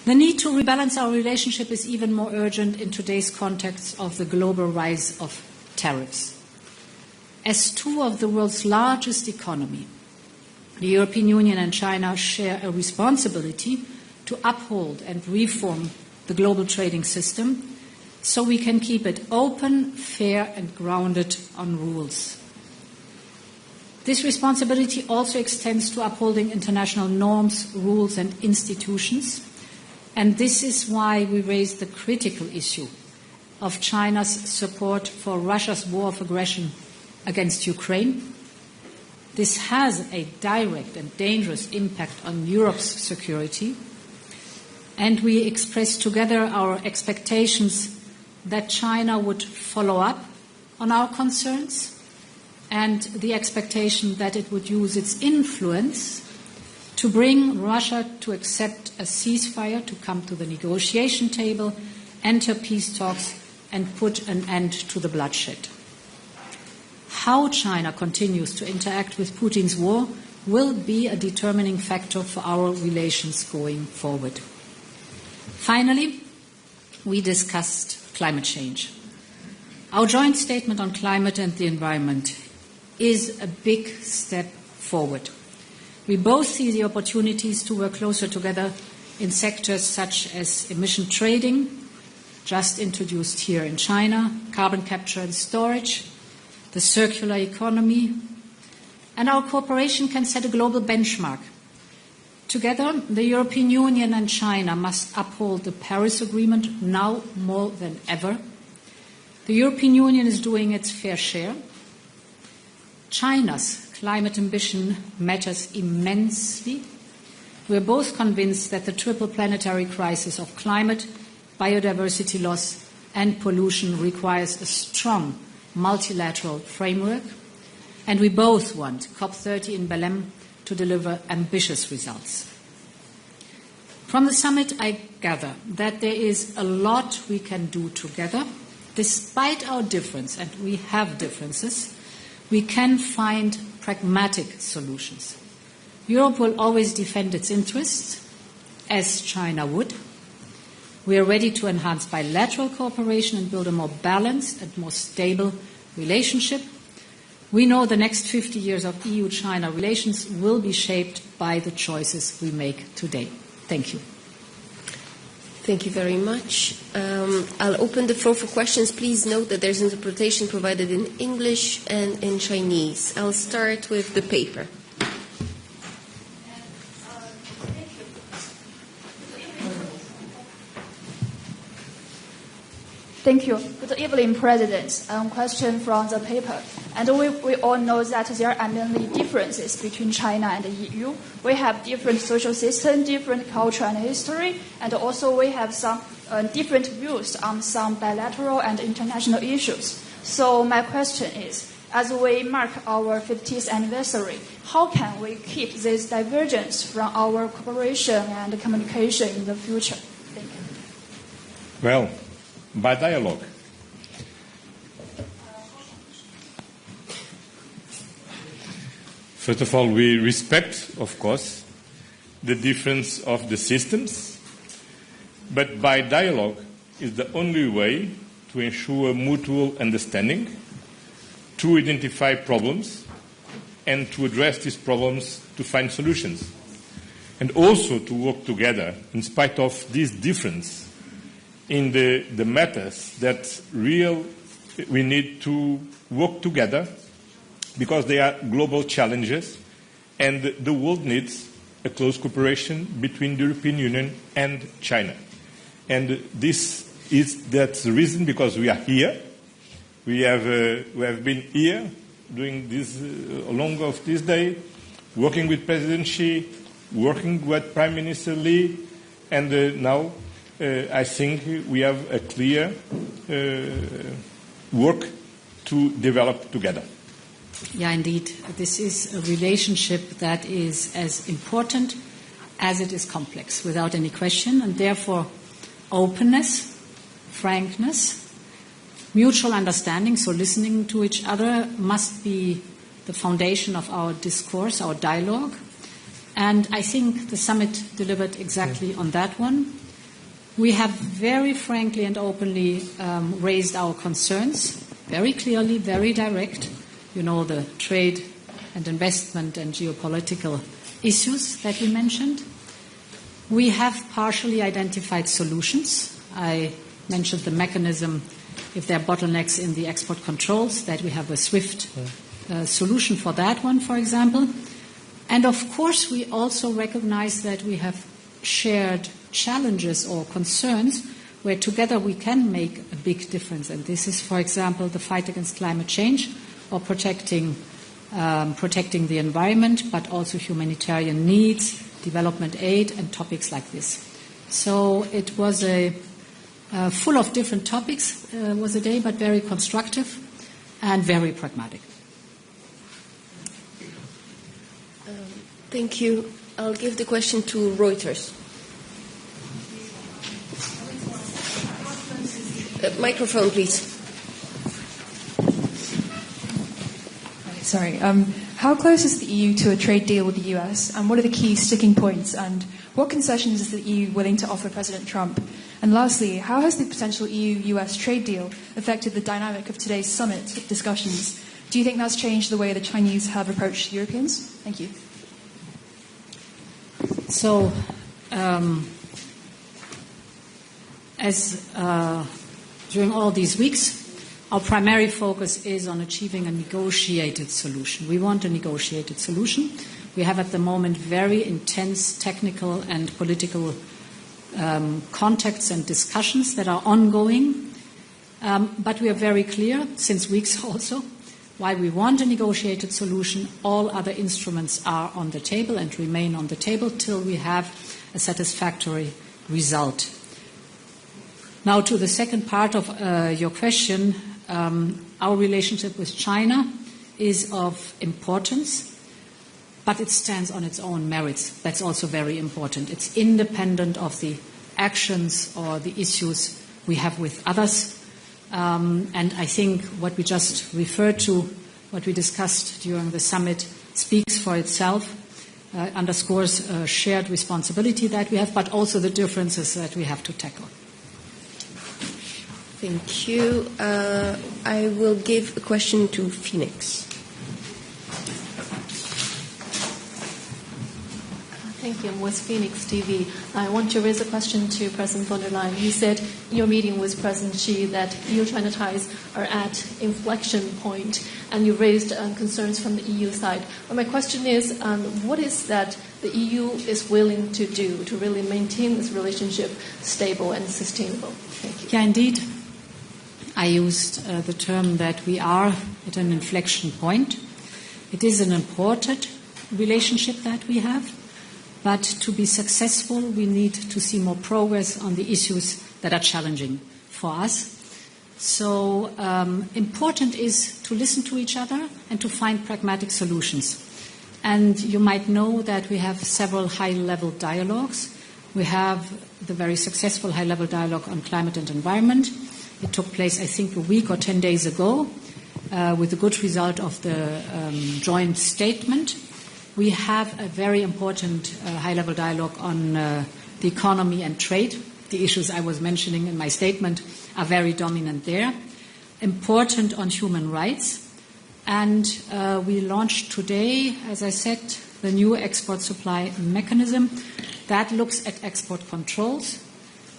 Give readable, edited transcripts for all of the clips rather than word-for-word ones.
The need to rebalance our relationship is even more urgent in today's context of the global rise of tariffs. As two of the world's largest economies, the European Union and China share a responsibility to uphold and reform the global trading system so we can keep it open, fair, and grounded on rules. This responsibility also extends to upholding international norms, rules, and institutions. And this is why we raised the critical issue of China's support for Russia's war of aggression against Ukraine. This has a direct and dangerous impact on Europe's security. And we expressed together our expectations that China would follow up on our concerns and the expectation that it would use its influence to bring Russia to accept a ceasefire, to come to the negotiation table, enter peace talks, and put an end to the bloodshed. How China continues to interact with Putin's war will be a determining factor for our relations going forward. Finally, we discussed climate change. Our joint statement on climate and the environment is a big step forward. We both see the opportunities to work closer together in sectors such as emission trading, just introduced here in China, carbon capture and storage, the circular economy, and our cooperation can set a global benchmark. Together, the European Union and China must uphold the Paris Agreement now more than ever. The European Union is doing its fair share. China's climate ambition matters immensely. We are both convinced that the triple planetary crisis of climate, biodiversity loss, and pollution requires a strong multilateral framework, and we both want COP30 in Belém to deliver ambitious results. From the summit, I gather that there is a lot we can do together. Despite our difference, and we have differences, we can find pragmatic solutions. Europe will always defend its interests, as China would. We are ready to enhance bilateral cooperation and build a more balanced and more stable relationship. We know the next 50 years of EU-China relations will be shaped by the choices we make today. Thank you. Thank you very much. I'll open the floor for questions. Please note that there's interpretation provided in English and in Chinese. I'll start with the paper. Thank you. Good evening, President. Question from the paper. And we all know that there are many differences between China and the EU. We have different social system, different culture and history, and also we have some different views on some bilateral and international issues. So my question is, as we mark our 50th anniversary, how can we keep this divergence from our cooperation and communication in the future? Thank you. Well, by dialogue. First of all, we respect, of course, the difference of the systems, but by dialogue is the only way to ensure mutual understanding, to identify problems, and to address these problems to find solutions, and also to work together in spite of this difference in the matters that we need to work together because they are global challenges and the world needs a close cooperation between the European Union and China. And that's the reason because we are here. We have been here doing this along of this day, working with President Xi, working with Prime Minister Li, and now I think we have a clear work to develop together. Yeah, indeed. This is a relationship that is as important as it is complex, without any question, and therefore openness, frankness, mutual understanding, so listening to each other must be the foundation of our discourse, our dialogue. And I think the summit delivered exactly on that one. We have very frankly and openly raised our concerns, very clearly, very direct. You know, the trade and investment and geopolitical issues that we mentioned. We have partially identified solutions. I mentioned the mechanism, if there are bottlenecks in the export controls, that we have a swift solution for that one, for example. And of course, we also recognize that we have shared challenges or concerns where together we can make a big difference. And this is, for example, the fight against climate change or protecting the environment, but also humanitarian needs, development aid, and topics like this. So it was full of different topics, was a day, but very constructive and very pragmatic. Thank you. I'll give the question to Reuters. Microphone, please. Sorry. How close is the EU to a trade deal with the US, and what are the key sticking points, and what concessions is the EU willing to offer President Trump? And lastly, how has the potential EU-US trade deal affected the dynamic of today's summit discussions? Do you think that's changed the way the Chinese have approached Europeans? Thank you. So, during all these weeks, our primary focus is on achieving a negotiated solution. We want a negotiated solution. We have at the moment very intense technical and political contacts and discussions that are ongoing. But we are very clear, since weeks also, why we want a negotiated solution. All other instruments are on the table and remain on the table till we have a satisfactory result. Now to the second part of your question. Our relationship with China is of importance, but it stands on its own merits. That's also very important. It's independent of the actions or the issues we have with others. And I think what we just referred to, what we discussed during the summit, speaks for itself, underscores a shared responsibility that we have, but also the differences that we have to tackle. Thank you. I will give a question to Phoenix. Thank you. I'm with Phoenix TV. I want to raise a question to President von der Leyen. You said in your meeting with President Xi that EU-China ties are at inflection point, and you raised concerns from the EU side. But my question is, what is that the EU is willing to do to really maintain this relationship stable and sustainable? Thank you. Yeah, indeed. I used the term that we are at an inflection point. It is an important relationship that we have, but to be successful, we need to see more progress on the issues that are challenging for us. So important is to listen to each other and to find pragmatic solutions. And you might know that we have several high-level dialogues. We have the very successful high-level dialogue on climate and environment. It took place, I think, a week or 10 days ago with the good result of the joint statement. We have a very important high-level dialogue on the economy and trade. The issues I was mentioning in my statement are very dominant there. Important on human rights. And we launched today, as I said, the new export supply mechanism that looks at export controls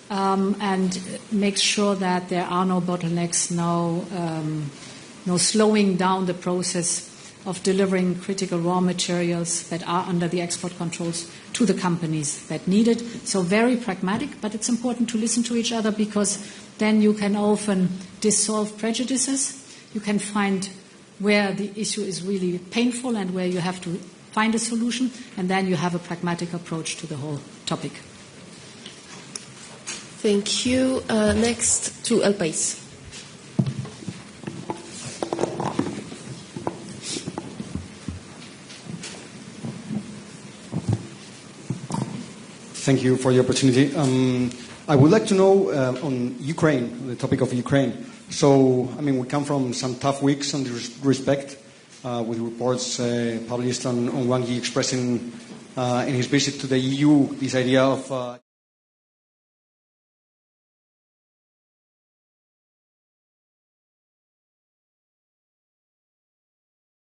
and makes sure that there are no bottlenecks, no slowing down the process of delivering critical raw materials that are under the export controls to the companies that need it. So very pragmatic, but it's important to listen to each other because then you can often dissolve prejudices. You can find where the issue is really painful and where you have to find a solution, and then you have a pragmatic approach to the whole topic. Thank you. Next to El País. Thank you for the opportunity. I would like to know on Ukraine, the topic of Ukraine. So, I mean, we come from some tough weeks in this respect, with reports published on Wang Yi expressing in his visit to the EU this idea of